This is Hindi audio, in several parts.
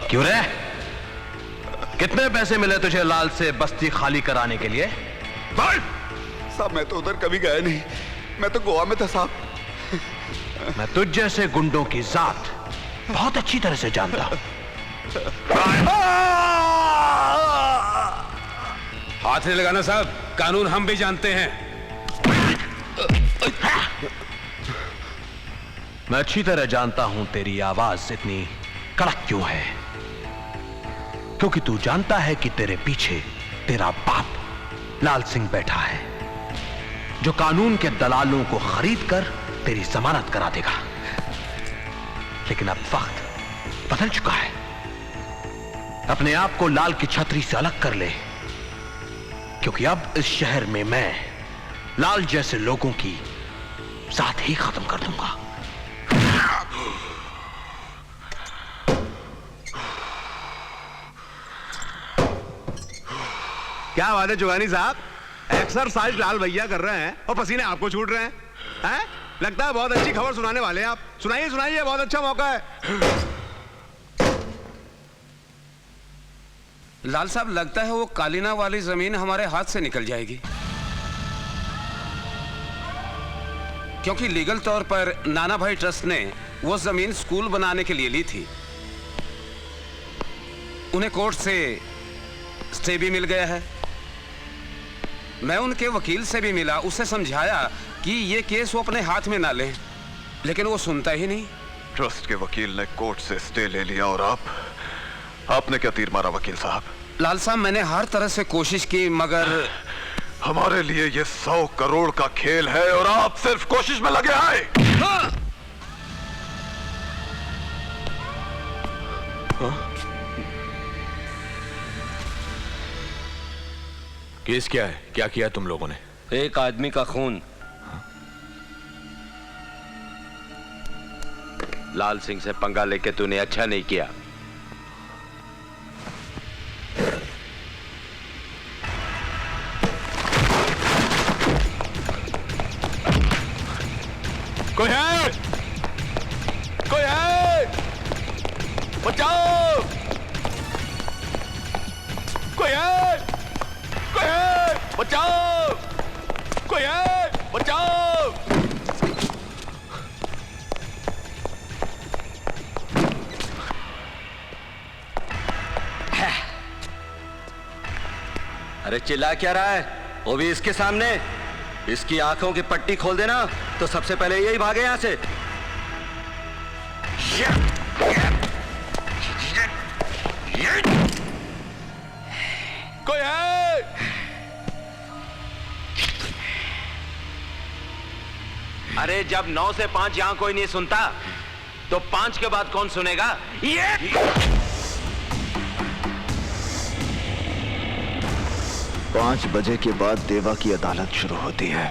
क्यों रे? कितने पैसे मिले तुझे लाल से बस्ती खाली कराने के लिए? साहब मैं तो उधर कभी गया नहीं, मैं तो गोवा में था साहब। मैं तुझ जैसे गुंडों की जात बहुत अच्छी तरह से जानता हूं। हाथ नहीं लगाना साहब, कानून हम भी जानते हैं। मैं अच्छी तरह जानता हूं तेरी आवाज इतनी कड़क क्यों है, क्योंकि तू जानता है कि तेरे पीछे तेरा बाप लाल सिंह बैठा है, जो कानून के दलालों को खरीद कर तेरी जमानत करा देगा। लेकिन अब वक्त बदल चुका है। अपने आप को लाल की छतरी से अलग कर ले, क्योंकि अब इस शहर में मैं लाल जैसे लोगों की साथ ही खत्म कर दूंगा। क्या बात है जुगानी साहब, एक्सरसाइज लाल भैया कर रहे हैं और पसीने आपको छूट रहे हैं? हैं? लगता है बहुत अच्छी खबर सुनाने वाले हैं आप। सुनाइए सुनाइए, बहुत अच्छा मौका है। लाल साहब, लगता है वो कालीना वाली जमीन हमारे हाथ से निकल जाएगी, क्योंकि लीगल तौर पर नाना भाई ट्रस्ट ने वो जमीन स्कूल बनाने के लिए ली थी। उन्हें कोर्ट से स्टे भी मिल गया है। मैं उनके वकील से भी मिला, उससे समझाया कि ये केस वो अपने हाथ में ना लें, लेकिन वो सुनता ही नहीं। ट्रस्ट के वकील ने कोर्ट से स्टे ले लिया और आपने क्या तीर मारा वकील साहब? लाल साहब, मैंने हर तरह से कोशिश की, मगर हमारे लिए ये 100 करोड़ का खेल है और आप सिर्फ कोशिश में लगे हैं। हाँ। केस क्या है? क्या किया तुम लोगों ने? एक आदमी का खून। लाल सिंह से पंगा लेके तूने अच्छा नहीं किया। कोई है? कोई है? बचाओ! कोई है? कोई है? बचाओ! कोई है? बचाओ! अरे चिल्ला क्या रहा है? वो भी इसके सामने। इसकी आंखों की पट्टी खोल देना तो सबसे पहले यही भागे यहां से। कोई है? अरे जब 9 से 5 यहां कोई नहीं सुनता तो 5 के बाद कौन सुनेगा? ये 5 बजे के बाद देवा की अदालत शुरू होती है।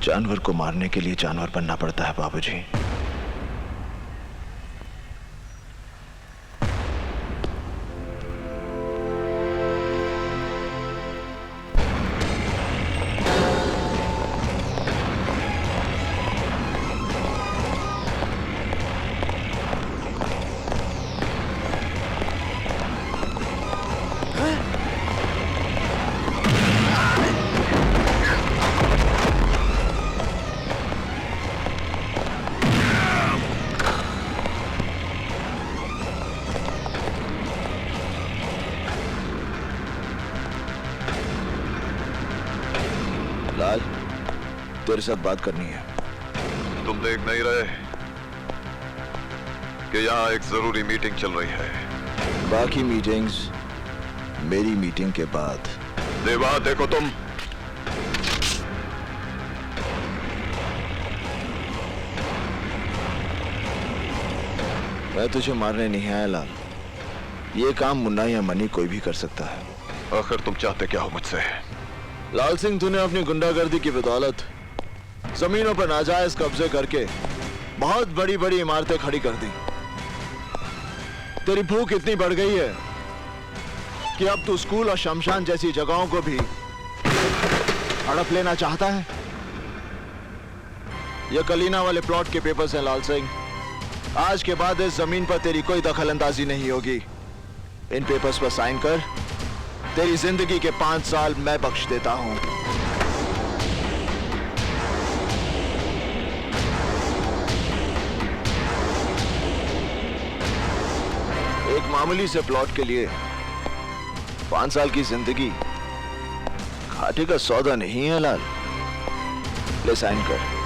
जानवर को मारने के लिए जानवर बनना पड़ता है बाबूजी। लाल, तेरे साथ बात करनी है। तुम देख नहीं रहे कि यहाँ एक जरूरी मीटिंग चल रही है? बाकी मीटिंग्स मेरी मीटिंग के बाद। देवा, देखो तुम। मैं तुझे मारने नहीं आया लाल, ये काम मुन्ना या मनी कोई भी कर सकता है। आखिर तुम चाहते क्या हो मुझसे? लाल सिंह, तूने अपनी गुंडागर्दी की बदौलत जमीनों पर नाजायज कब्जे करके बहुत बड़ी बड़ी इमारतें खड़ी कर दी। तेरी भूख इतनी बढ़ गई है कि अब तू स्कूल और शमशान जैसी जगहों को भी हड़प लेना चाहता है। ये कलीना वाले प्लॉट के पेपर्स हैं लाल सिंह। आज के बाद इस जमीन पर तेरी कोई दखलंदाजी नहीं होगी। इन पेपर्स पर साइन कर। तेरी जिंदगी के 5 साल मैं बख्श देता हूं। एक मामूली से प्लॉट के लिए 5 साल की जिंदगी घाटे का सौदा नहीं है लाल। ले साइन कर।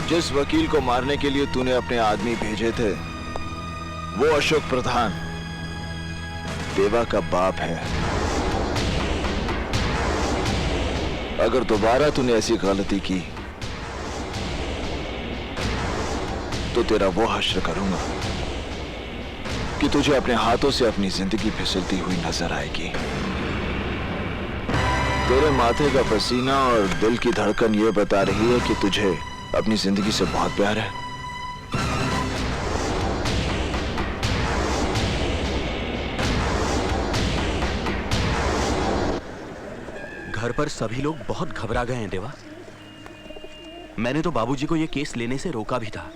जिस वकील को मारने के लिए तूने अपने आदमी भेजे थे वो अशोक प्रधान देवा का बाप है। अगर दोबारा तूने ऐसी गलती की तो तेरा वो हश्र करूंगा कि तुझे अपने हाथों से अपनी जिंदगी फिसलती हुई नजर आएगी। तेरे माथे का पसीना और दिल की धड़कन ये बता रही है कि तुझे अपनी जिंदगी से बहुत प्यार है। घर पर सभी लोग बहुत घबरा गए हैं देवा। मैंने तो बाबूजी को यह केस लेने से रोका भी था।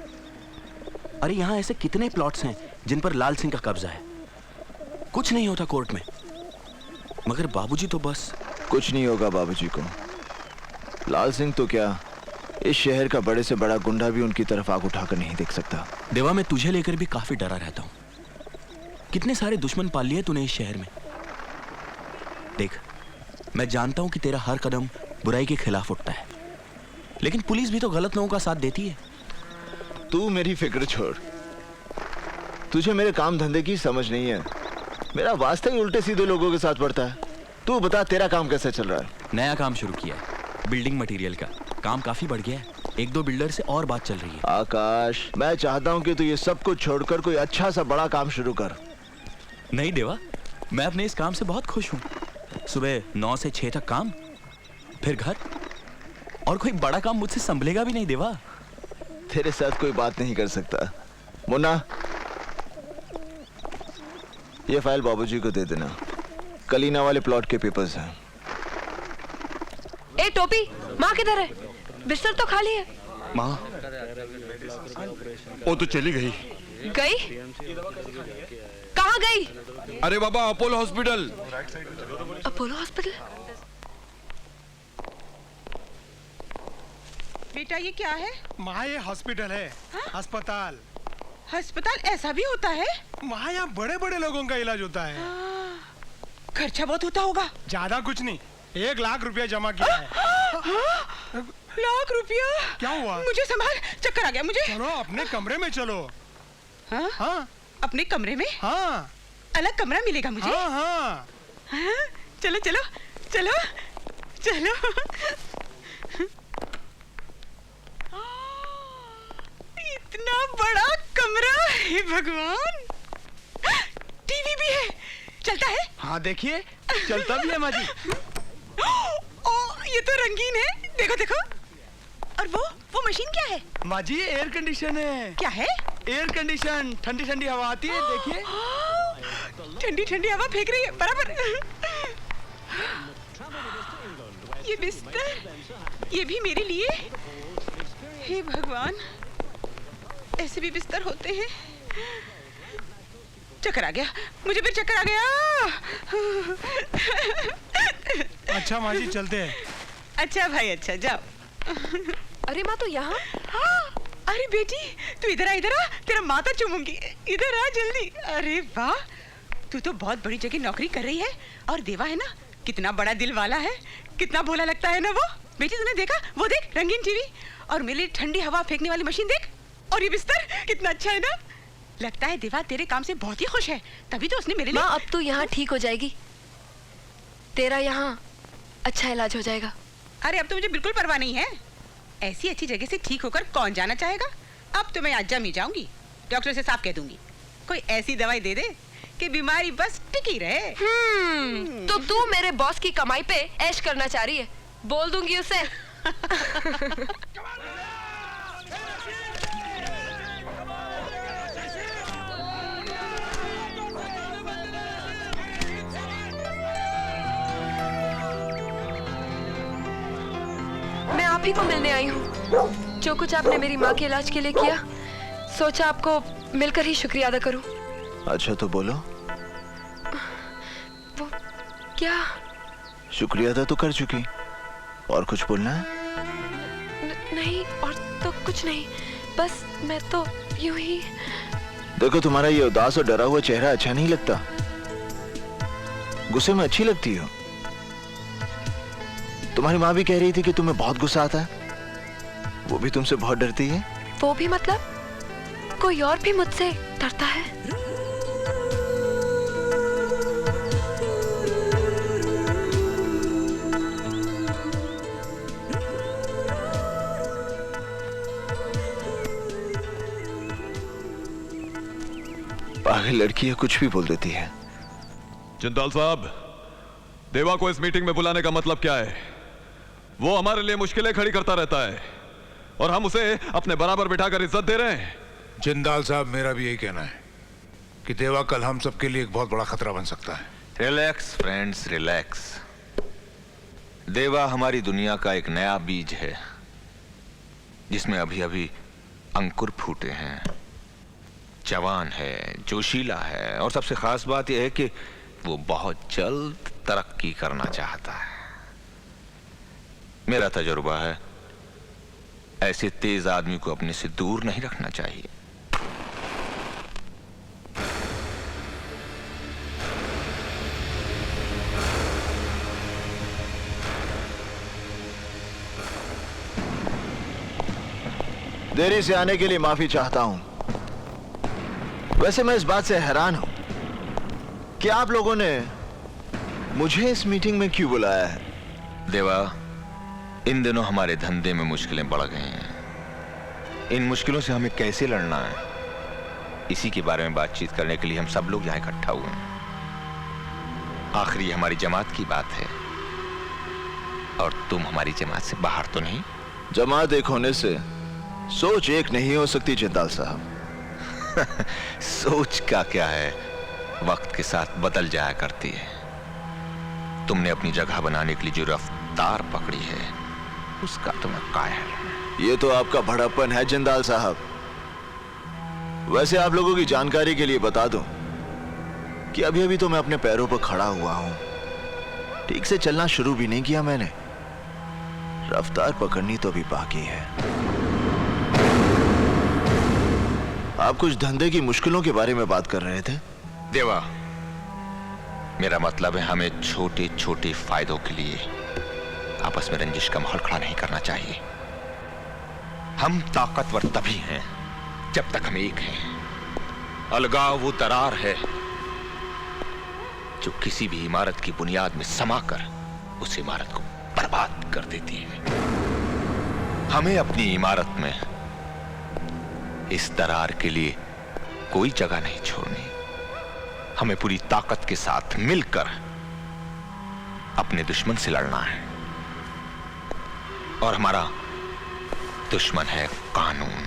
अरे यहां ऐसे कितने प्लॉट्स हैं जिन पर लाल सिंह का कब्जा है। कुछ नहीं होता कोर्ट में, मगर बाबूजी तो बस। कुछ नहीं होगा बाबूजी को। लाल सिंह तो क्या, इस शहर का बड़े से बड़ा गुंडा भी उनकी तरफ आग उठाकर नहीं देख सकता। देवा, मैं तुझे लेकर भी काफी डरा रहता हूं। कितने सारे दुश्मन पाल लिए तूने इस शहर में। देख, मैं जानता हूं कि तेरा हर कदम बुराई के खिलाफ उठता है, लेकिन पुलिस भी तो गलत लोगों का साथ देती है। तू मेरी फिक्र छोड़। तुझे मेरे काम धंधे की समझ नहीं है। मेरा वास्ता ही उल्टे सीधे लोगों के साथ पड़ता है। तू बता, तेरा काम कैसे चल रहा है? नया काम शुरू किया है, बिल्डिंग मटेरियल का। काम काफी बढ़ गया है। 1-2 बिल्डर से और बात चल रही है। आकाश, मैं चाहता हूं कि तू ये सब कुछ छोड़कर कोई अच्छा सा बड़ा काम शुरू कर। नहीं देवा, मैं अपने इस काम से बहुत खुश हूं। सुबह 9 से 6 तक काम, फिर घर, और कोई बड़ा काम मुझसे संभलेगा भी नहीं देवा। तेरे साथ कोई बात नहीं कर सकता। मुन्ना, ये फाइल बाबूजी को दे देना। कलीना वाले प्लॉट के पेपर्स हैं। ए टोपी, माँ किधर है? बिस्तर तो खाली है। माँ, वो तो चली गई। गई? कहाँ गई? अरे बाबा, अपोलो हॉस्पिटल। Apollo hospital? बेटा ये क्या है? माँ, ये हॉस्पिटल है। अस्पताल। अस्पताल ऐसा भी होता है? माँ, यहाँ बड़े बड़े लोगों का इलाज होता है। खर्चा बहुत होता होगा। ज्यादा कुछ नहीं, 1 लाख रुपया जमा किया है। लाख रुपया? क्या हुआ? मुझे संभाल, चक्कर आ गया मुझे। चलो अपने कमरे में चलो। हाँ? हाँ। अपने कमरे में? हाँ। अलग कमरा मिलेगा मुझे? हाँ हाँ। हाँ? चलो चलो चलो चलो। इतना बड़ा कमरा है भगवान। टीवी भी है, चलता है? हाँ देखिए, चलता भी है माँ जी। ओ, ये तो रंगीन है। देखो देखो। और वो मशीन क्या है? माँ जी, एयर कंडीशन है। क्या है? Air condition. ठंडी ठंडी हवा आती है, देखिए। ठंडी ठंडी हवा फेंक रही है बराबर। ये बिस्तर, ये भी मेरे लिए। हे भगवान, ऐसे भी बिस्तर होते हैं। चक्कर आ गया मुझे, फिर चक्कर आ गया। अच्छा माँ जी, चलते हैं। अच्छा भाई, अच्छा जाओ। अरे माँ, तो यहाँ? अरे बेटी, तू इधर आ, इधर आ। तेरा माथा चूमूंगी, इधर आ जल्दी। अरे वाह, तू तो बहुत बड़ी जगह नौकरी कर रही है। और देवा है ना, कितना बड़ा दिल वाला है, कितना भोला लगता है ना वो। बेटी तूने देखा, वो देख रंगीन टीवी, और मेरे लिए ठंडी हवा फेंकने वाली मशीन देख, और ये बिस्तर कितना अच्छा है ना। लगता है देवा तेरे काम से बहुत ही खुश है, तभी तो उसने मेरे लिए। माँ, अब तो यहाँ ठीक हो जाएगी। तेरा यहाँ अच्छा इलाज हो जाएगा। अरे अब तो मुझे बिल्कुल परवाह नहीं है। ऐसी अच्छी जगह से ठीक होकर कौन जाना चाहेगा। अब तो मैं आज जम ही जाऊंगी। डॉक्टर से साफ कह दूंगी कोई ऐसी दवाई दे दे कि बीमारी बस टिकी रहे। तो तू मेरे बॉस की कमाई पे ऐश करना चाह रही है। बोल दूंगी उसे। मैं आप ही को मिलने आई हूँ। जो कुछ आपने मेरी माँ के इलाज के लिए किया, सोचा आपको मिलकर ही शुक्रिया अदा करूँ। अच्छा तो बोलो। वो क्या? शुक्रिया अदा तो कर चुकी, और कुछ बोलना है? नहीं, और तो कुछ नहीं, बस मैं तो यूं ही। देखो, तुम्हारा ये उदास और डरा हुआ चेहरा अच्छा नहीं लगता। गुस्से में अच्छी लगती हो। तुम्हारी माँ भी कह रही थी कि तुम्हें बहुत गुस्सा आता है। वो भी तुमसे बहुत डरती है। वो भी मतलब? कोई और भी मुझसे डरता है? पागल लड़की है, कुछ भी बोल देती है। जिंदाल साहब, देवा को इस मीटिंग में बुलाने का मतलब क्या है? वो हमारे लिए मुश्किलें खड़ी करता रहता है और हम उसे अपने बराबर बिठाकर इज्जत दे रहे हैं। जिंदाल साहब, मेरा भी यही कहना है कि देवा कल हम सबके लिए एक बहुत बड़ा खतरा बन सकता है। Relax friends, relax. देवा हमारी दुनिया का एक नया बीज है जिसमें अभी अभी अंकुर फूटे हैं। जवान है, जोशीला है, और सबसे खास बात यह है कि वो बहुत जल्द तरक्की करना चाहता है। मेरा तजुर्बा है, ऐसे तेज आदमी को अपने से दूर नहीं रखना चाहिए। देरी से आने के लिए माफी चाहता हूं। वैसे मैं इस बात से हैरान हूं कि आप लोगों ने मुझे इस मीटिंग में क्यों बुलाया है। देवा, इन दिनों हमारे धंधे में मुश्किलें बढ़ गई हैं। इन मुश्किलों से हमें कैसे लड़ना है, इसी के बारे में बातचीत करने के लिए हम सब लोग यहाँ इकट्ठा हुए हैं। आखिर ये हमारी जमात की बात है, और तुम हमारी जमात से बाहर तो नहीं। जमात एक होने से सोच एक नहीं हो सकती जिंदाल साहब। सोच का क्या है, वक्त के साथ बदल जाया करती है। तुमने अपनी जगह बनाने के लिए जो रफ्तार पकड़ी है, उसका तुम्हें कायल। ये तो आपका बड़प्पन है जिंदाल साहब। वैसे आप लोगों की जानकारी के लिए बता दूं कि अभी अभी तो मैं अपने पैरों पर खड़ा हुआ हूं। ठीक से चलना शुरू भी नहीं किया मैंने। रफ्तार पकड़नी तो अभी बाकी है। आप कुछ धंधे की मुश्किलों के बारे में बात कर रहे थे। देवा, मेरा मतलब है हमें छोटे छोटे फायदों के लिए आपस में रंजिश का माहौल खड़ा नहीं करना चाहिए। हम ताकतवर तभी हैं जब तक हम एक हैं। अलगाव वो दरार है जो किसी भी इमारत की बुनियाद में समाकर उस इमारत को बर्बाद कर देती है। हमें अपनी इमारत में इस दरार के लिए कोई जगह नहीं छोड़नी। हमें पूरी ताकत के साथ मिलकर अपने दुश्मन से लड़ना है, और हमारा दुश्मन है कानून।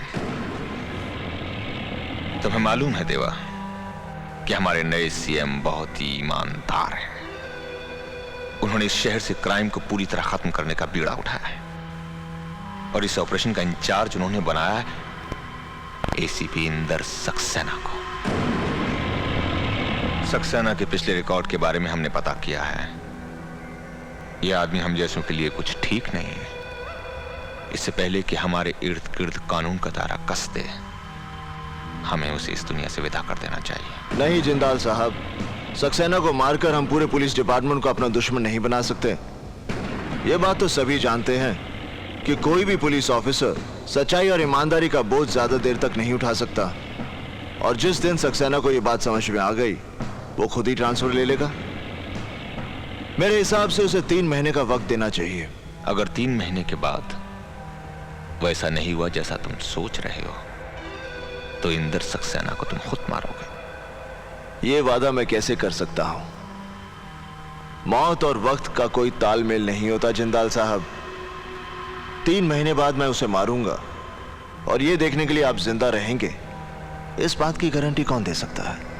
तुम्हें मालूम है देवा कि हमारे नए सीएम बहुत ही ईमानदार हैं। उन्होंने इस शहर से क्राइम को पूरी तरह खत्म करने का बीड़ा उठाया है, और इस ऑपरेशन का इंचार्ज उन्होंने बनाया है एसीपी इंदर सक्सेना को। सक्सेना के पिछले रिकॉर्ड के बारे में हमने पता किया है। यह आदमी हम जैसों के लिए कुछ ठीक नहीं है। इससे पहले कि हमारे इर्द गिर्द कानून का दायरा कस दे, हमें उसे इस दुनिया से विदा कर देना चाहिए। नहीं जिंदाल साहब, सक्सेना को मारकर हम पूरे पुलिस डिपार्टमेंट को अपना दुश्मन नहीं बना सकते। ये बात तो सभी जानते हैं कि कोई भी पुलिस ऑफिसर सच्चाई और ईमानदारी का बोझ ज्यादा देर तक नहीं उठा सकता। और जिस दिन सक्सेना को ये बात समझ में आ गई, वो खुद ही ट्रांसफर ले लेगा। मेरे हिसाब से उसे 3 महीने का वक्त देना चाहिए। अगर 3 महीने के बाद वैसा नहीं हुआ जैसा तुम सोच रहे हो तो इंदर सक्सेना को तुम खुद मारोगे। यह वादा मैं कैसे कर सकता हूं? मौत और वक्त का कोई तालमेल नहीं होता जिंदाल साहब। 3 महीने बाद मैं उसे मारूंगा और यह देखने के लिए आप जिंदा रहेंगे, इस बात की गारंटी कौन दे सकता है?